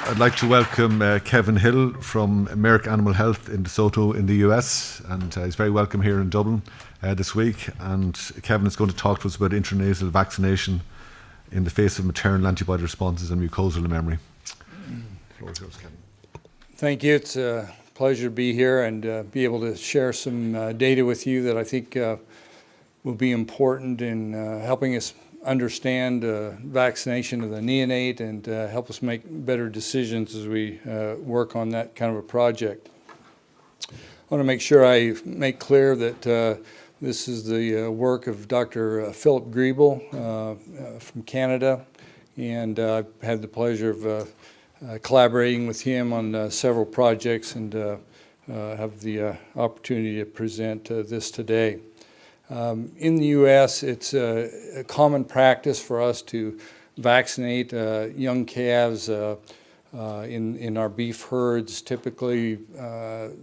I'd like to welcome Kevin Hill from Merck Animal Health in DeSoto in the US, and he's very welcome here in Dublin this week. And Kevin is going to talk to us about intranasal vaccination in the face of maternal antibody responses and mucosal memory. The floor is yours, Kevin. Thank you. It's a pleasure to be here and be able to share some data with you that I think will be important in helping us understand vaccination of the neonate and help us make better decisions as we work on that kind of a project. I want to make sure I make clear that this is the work of Dr. Philip Griebel from Canada, and I've had the pleasure of collaborating with him on several projects and have the opportunity to present this today. In the U.S., it's a common practice for us to vaccinate young calves in our beef herds, typically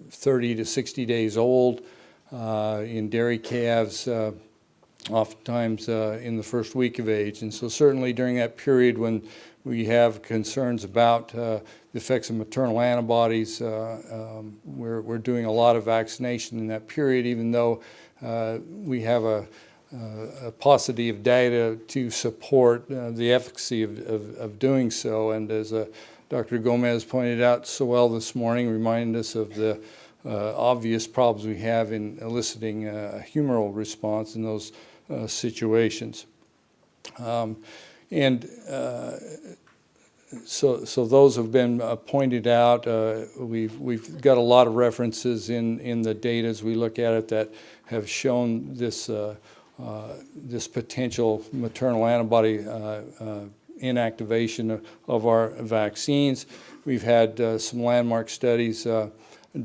30 to 60 days old. In dairy calves, oftentimes in the first week of age. And so certainly during that period when we have concerns about the effects of maternal antibodies, we're doing a lot of vaccination in that period, even though we have a paucity of data to support the efficacy of doing so. And as Dr. Gomez pointed out so well this morning, reminded us of the obvious problems we have in eliciting a humoral response in those situations. So those have been pointed out. We've got a lot of references in the data as we look at it that have shown this this potential maternal antibody inactivation of our vaccines. We've had some landmark studies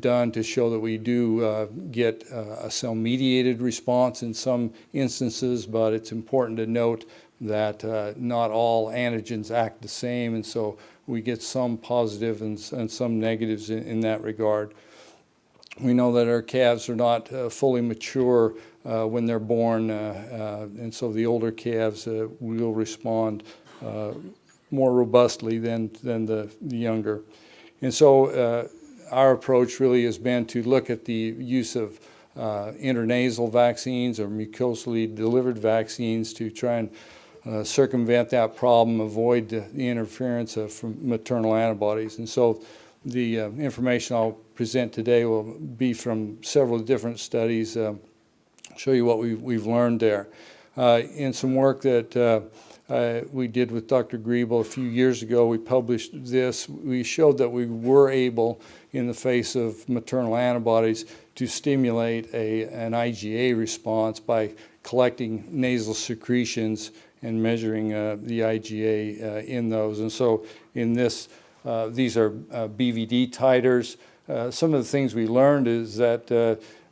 done to show that we do get a cell-mediated response in some instances, but it's important to note that not all antigens act the same, and so we get some positive and some negatives in that regard. We know that our calves are not fully mature when they're born, and so the older calves will respond more robustly than the younger. And so our approach really has been to look at the use of intranasal vaccines or mucosally delivered vaccines to try and circumvent that problem, avoid the interference from maternal antibodies. And so the information I'll present today will be from several different studies, show you what we've learned there. In some work that we did with Dr. Griebel a few years ago, we published this. We showed that we were able, in the face of maternal antibodies, to stimulate an IgA response by collecting nasal secretions and measuring the IgA in those. And so in this, these are BVD titers. Some of the things we learned is that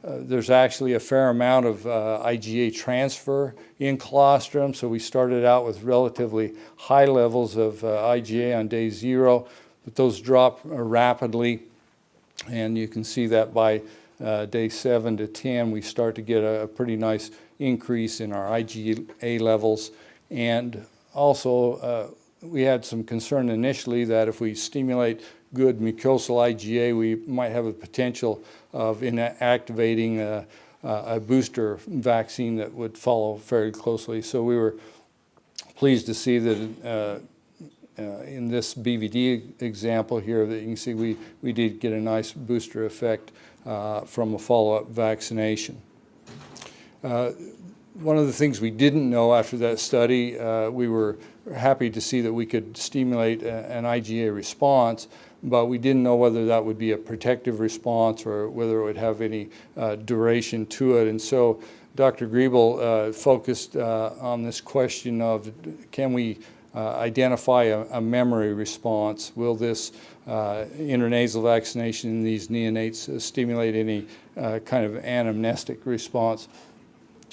there's actually a fair amount of IgA transfer in colostrum. So we started out with relatively high levels of IgA on day 0, but those drop rapidly. And you can see that by day 7 to 10, we start to get a pretty nice increase in our IgA levels. And also, we had some concern initially that if we stimulate good mucosal IgA, we might have a potential of inactivating a booster vaccine that would follow very closely. So we were pleased to see that in this BVD example here that you can see we did get a nice booster effect from a follow-up vaccination. One of the things we didn't know after that study, we were happy to see that we could stimulate an IgA response, but we didn't know whether that would be a protective response or whether it would have any duration to it. And so Dr. Griebel focused on this question of, can we identify a memory response? Will this intranasal vaccination in these neonates stimulate any kind of anamnestic response?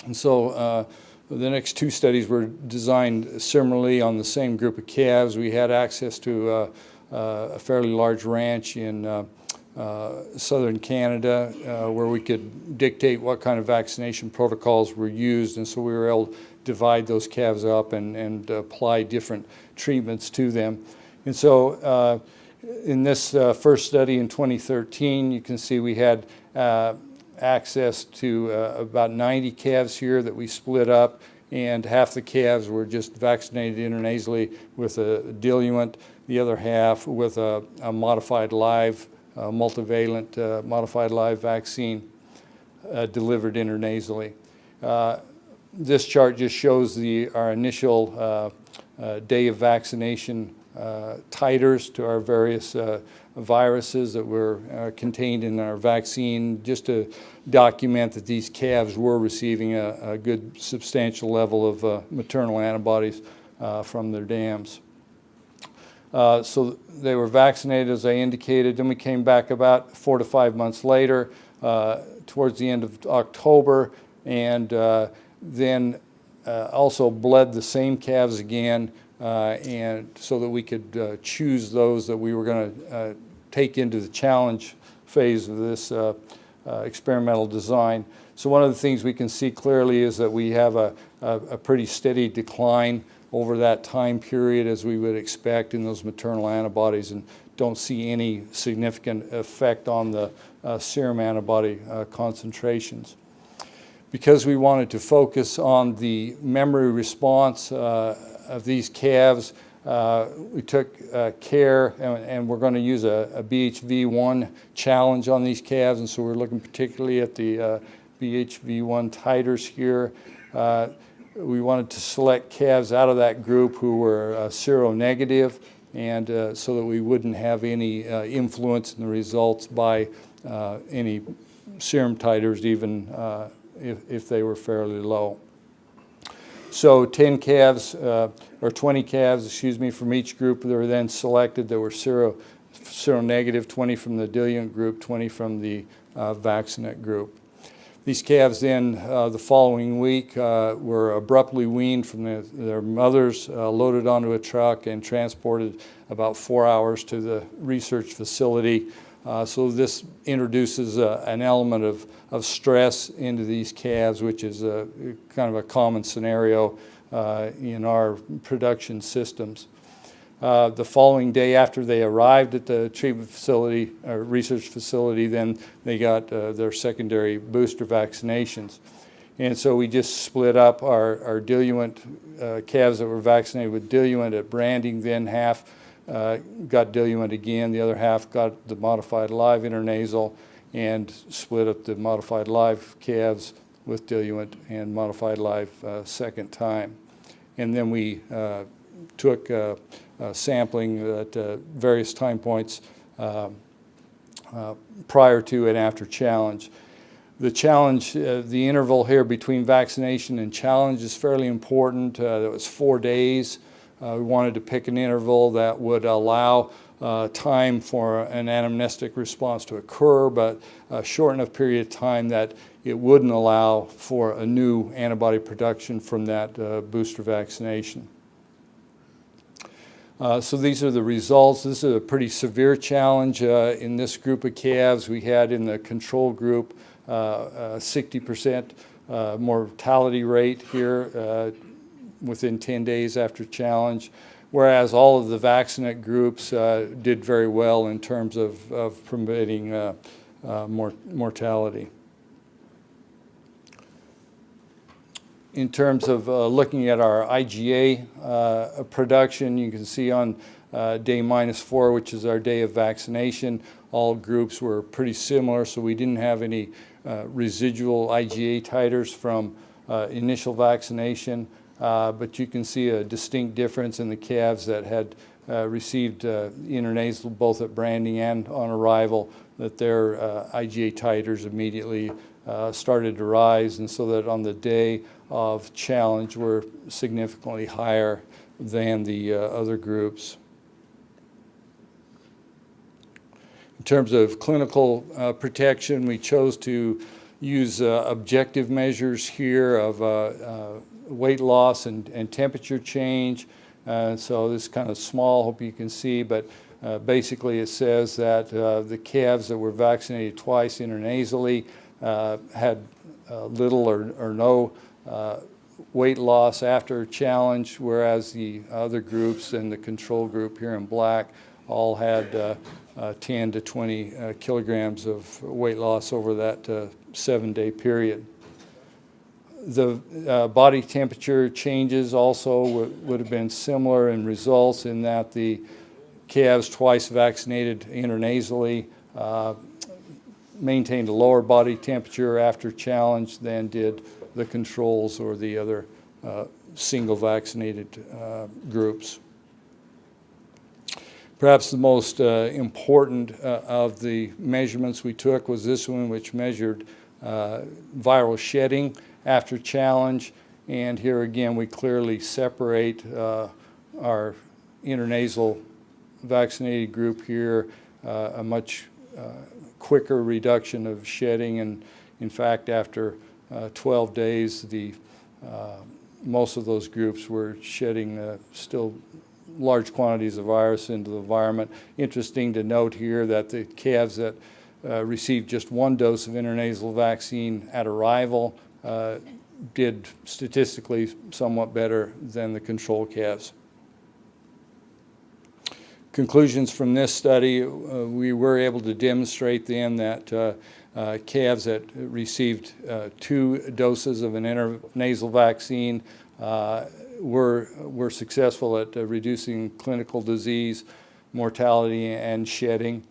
And so the next 2 studies were designed similarly on the same group of calves. We had access to a fairly large ranch in southern Canada where we could dictate what kind of vaccination protocols were used, and so we were able to divide those calves up and apply different treatments to them. And so In this first study in 2013, you can see we had access to about 90 calves here that we split up, and half the calves were just vaccinated intranasally with a diluent, the other half with a modified live, multivalent modified live vaccine delivered intranasally. This chart just shows our initial day of vaccination titers to our various viruses that were contained in our vaccine, just to document that these calves were receiving a good substantial level of maternal antibodies from their dams. So they were vaccinated, as I indicated. Then we came back about 4 to 5 months later, towards the end of October, and then also bled the same calves again, and so that we could choose those that we were going to take into the challenge phase of this experimental design. So one of the things we can see clearly is that we have a pretty steady decline over that time period, as we would expect in those maternal antibodies, and don't see any significant effect on the serum antibody concentrations. Because we wanted to focus on the memory response of these calves, we took care, and we're going to use a BHV1 challenge on these calves, and so we're looking particularly at the BHV1 titers here. We wanted to select calves out of that group who were seronegative, and so that we wouldn't have any influence in the results by any serum titers, even if they were fairly low. So 10 calves, or 20 calves, excuse me, from each group that were then selected that were seronegative, 20 from the diluent group, 20 from the vaccinate group. These calves then, the following week, were abruptly weaned from their mothers, loaded onto a truck, and transported about 4 hours to the research facility. So this introduces an element of stress into these calves, which is kind of a common scenario in our production systems. The following day after they arrived at the treatment facility, or research facility, then they got their secondary booster vaccinations. And so we just split up our diluent calves that were vaccinated with diluent at branding, then half got diluent again, the other half got the modified live intranasal, and split up the modified live calves with diluent and modified live second time. And then we took sampling at various time points prior to and after challenge. The challenge, the interval here between vaccination and challenge is fairly important. That was 4 days. We wanted to pick an interval that would allow time for an anamnestic response to occur, but a short enough period of time that it wouldn't allow for a new antibody production from that booster vaccination. So these are the results. This is a pretty severe challenge in this group of calves. We had in the control group 60% mortality rate here within 10 days after challenge, whereas all of the vaccinate groups did very well in terms of preventing mortality. In terms of looking at our IgA production, you can see on day -4, which is our day of vaccination, all groups were pretty similar, so we didn't have any residual IgA titers from initial vaccination, but you can see a distinct difference in the calves that had received intranasal both at branding and on arrival, that their IgA titers immediately started to rise, and so that on the day of challenge were significantly higher than the other groups. In terms of clinical protection, we chose to use objective measures here of weight loss and temperature change. So this is kind of small, hope you can see, but basically it says that the calves that were vaccinated twice intranasally had little or no weight loss after challenge, whereas the other groups and the control group here in black all had 10 to 20 kilograms of weight loss over that 7-day period. The body temperature changes also would have been similar in results, in that the calves twice vaccinated intranasally maintained a lower body temperature after challenge than did the controls or the other single vaccinated groups. Perhaps the most important of the measurements we took was this one, which measured viral shedding after challenge. And here again, we clearly separate our intranasal vaccinated group here, a much quicker reduction of shedding. And in fact, after 12 days, most of those groups were shedding still large quantities of virus into the environment. Interesting to note here that the calves that received just one dose of intranasal vaccine at arrival did statistically somewhat better than the control calves. Conclusions from this study, we were able to demonstrate then that calves that received 2 doses of an intranasal vaccine were successful at reducing clinical disease, mortality, and shedding,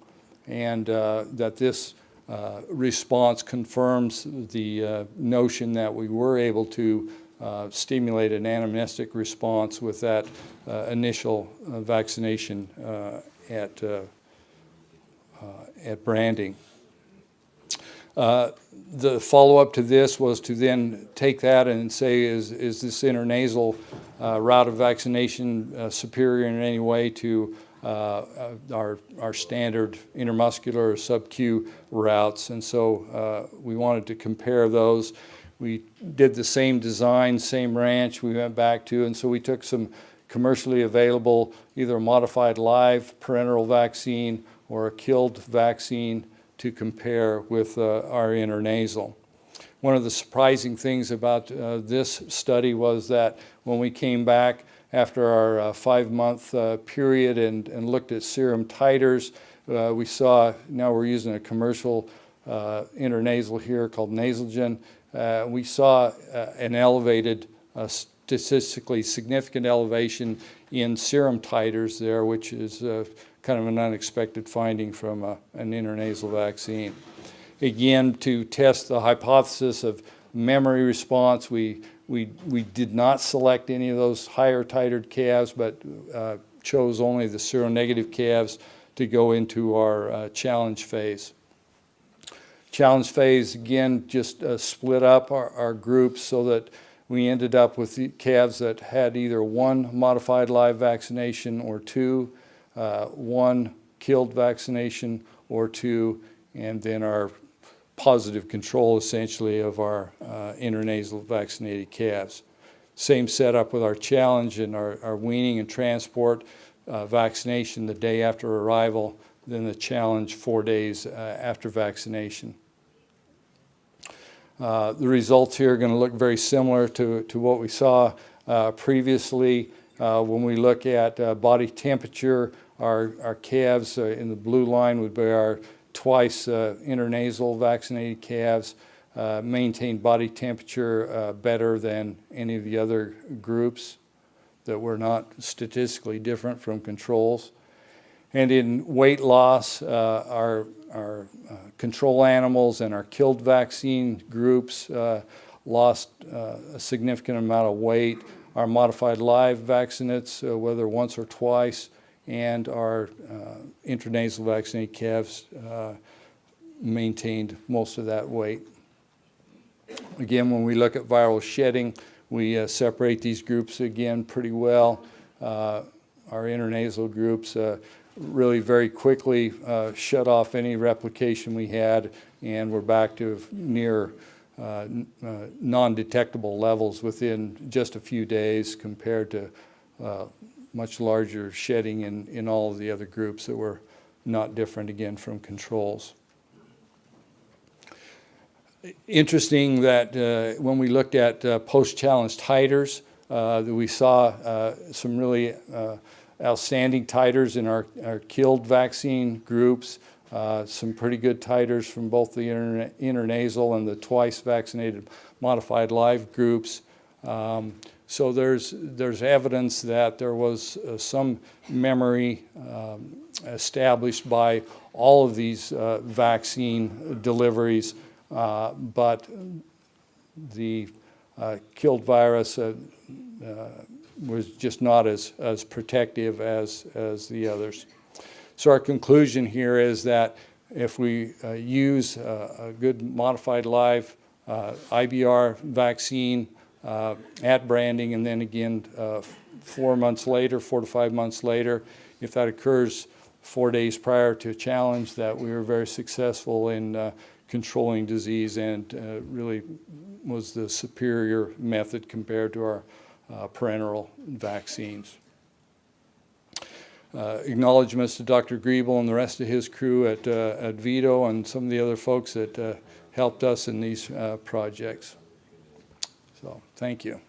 and that this response confirms the notion that we were able to stimulate an anamnestic response with that initial vaccination at branding. The follow-up to this was to then take that and say, is this intranasal route of vaccination superior in any way to our standard intramuscular or sub-Q routes? And so we wanted to compare those. We did the same design, same ranch we went back to, and so we took some commercially available, either a modified live parenteral vaccine or a killed vaccine to compare with our intranasal. One of the surprising things about this study was that when we came back after our 5-month period and looked at serum titers, we saw, now we're using a commercial intranasal here called Nasalgen, we saw an elevated, statistically significant elevation in serum titers there, which is kind of an unexpected finding from an intranasal vaccine. Again, to test the hypothesis of memory response, we did not select any of those higher titered calves, but chose only the seronegative calves to go into our challenge phase. Challenge phase, again, just split up our groups so that we ended up with the calves that had either 1 modified live vaccination or 2, 1 killed vaccination or 2, and then our positive control essentially of our intranasal vaccinated calves. Same setup with our challenge and our weaning and transport, vaccination the day after arrival, then the challenge 4 days after vaccination. The results here are going to look very similar to what we saw previously. When we look at body temperature, our calves in the blue line would be our twice intranasal vaccinated calves, maintained body temperature better than any of the other groups that were not statistically different from controls. And in weight loss, our control animals and our killed vaccine groups lost a significant amount of weight. Our modified live vaccinates, whether once or twice, and our intranasal vaccinated calves maintained most of that weight. Again, when we look at viral shedding, we separate these groups again pretty well. Our intranasal groups really very quickly shut off any replication we had, and we're back to near non-detectable levels within just a few days compared to much larger shedding in all of the other groups that were not different again from controls. Interesting that when we looked at post-challenge titers, that we saw some really outstanding titers in our killed vaccine groups, some pretty good titers from both the intranasal and the twice vaccinated modified live groups. So there's evidence that there was some memory established by all of these vaccine deliveries, but the killed virus was just not as protective as the others. So our conclusion here is that if we use a good modified live IBR vaccine at branding, and then again 4 months later, 4 to 5 months later, if that occurs 4 days prior to a challenge, that we were very successful in controlling disease, and really was the superior method compared to our parenteral vaccines. Acknowledgements to Dr. Griebel and the rest of his crew at Vito, and some of the other folks that helped us in these projects. So, thank you.